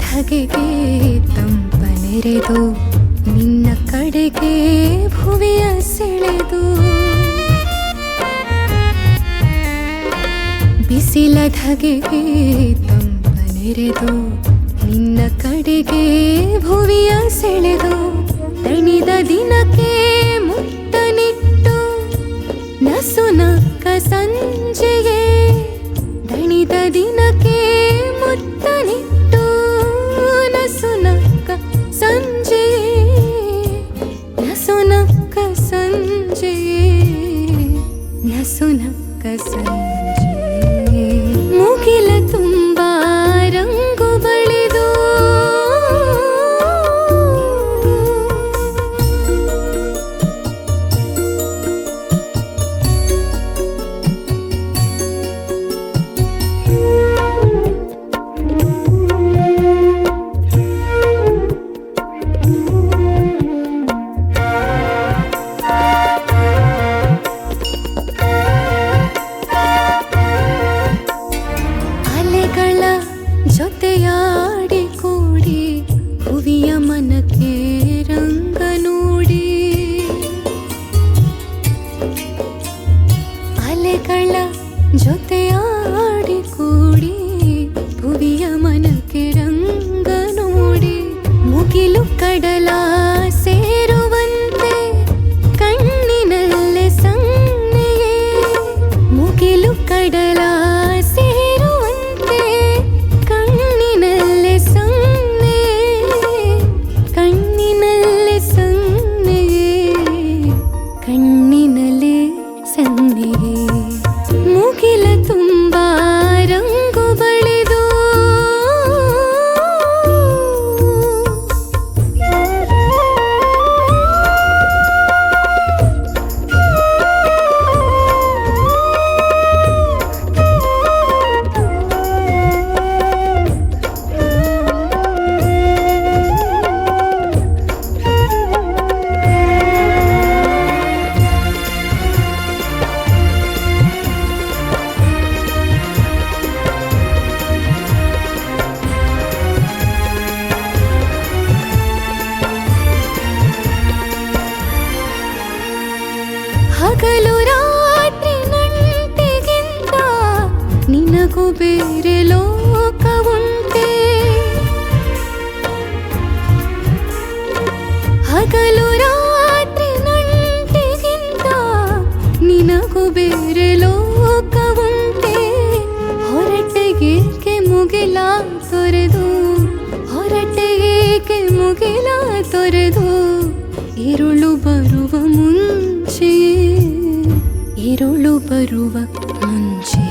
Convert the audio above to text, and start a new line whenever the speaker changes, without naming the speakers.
ಧಗೆಗೆ ತಂಪನೆರೆದು ನಿನ್ನ ಕಡೆಗೆ ಭುವಿಯ ಸೆಳೆದು ಬಿಸಿಲ ಧಗೆಗೆ ತಂಪನೆರೆದು ನಿನ್ನ ಕಡೆಗೆ ಭುವಿಯ ಸೆಳೆದು ತಣಿದ ದಿನಕ್ಕೆ ಮುತ್ತನಿಟ್ಟು ನಸು ನಕ್ಕ ಸಂಜೆಗೆ ದಣಿದ ದಿನಕ್ಕೆ ಮುತ್ತನಿಟ್ಟು ನಸು ನಕ್ಕ ಸಂಜೆಗೆ ನಸು ನಕ್ಕ ಸಂಜೆಗೆ ನಸು ನಕ್ಕ ಸಂಜೆ ಮುಗಿಲ ತುಂಬ ರಂಗು ಬಳಿದು ಜೊತೆಯಾಡಿ ಕೂಡಿ ಭುವಿಯ ಮನಕ್ಕೆ ರಂಗ ನೋಡಿ ಅಲೆಗಳ ಜೊತೆಯಾಡಿ ಕೂಡಿ ಭುವಿಯ ಮನಕ್ಕೆ ರಂಗ ನೋಡಿ ಮುಗಿಲು ಕಡಲ ಸೇರುವಂತೆ ಕಣ್ಣಿನಲ್ಲೇ ಸನ್ನೆಯೇ ಮುಗಿಲು ಕಡಲ ಕಣ್ಣಿನಲೆ ಸನ್ನೆಗೆ ಮುಗಿಲ ತುಂಬ ರಂಗು ಬಳಿದು ಹಗಲು ರಾತ್ರಿ ನಂಟಿಗಿಂತ ನಿನಗೂ ಬೇರೆ ಲೋಕ ಉಂಟೆ ಹಗಲು ರಾತ್ರಿ ನಂಟಿಗಿಂತ ನಿನಗೂ ಬೇರೆ ಲೋಕ ಉಂಟೆ ಹೊರಟೆಗೇಕೆ ಮುಗಿಲ ತೊರೆದು ಹೊರಟೆಗೇಕೆ ಮುಗಿಲ ತೊರೆದು ಇರುಳು ಬರುವ ಮುಂಚೆ ಇರುಳು ಬರುವ ಮುಂಚೆ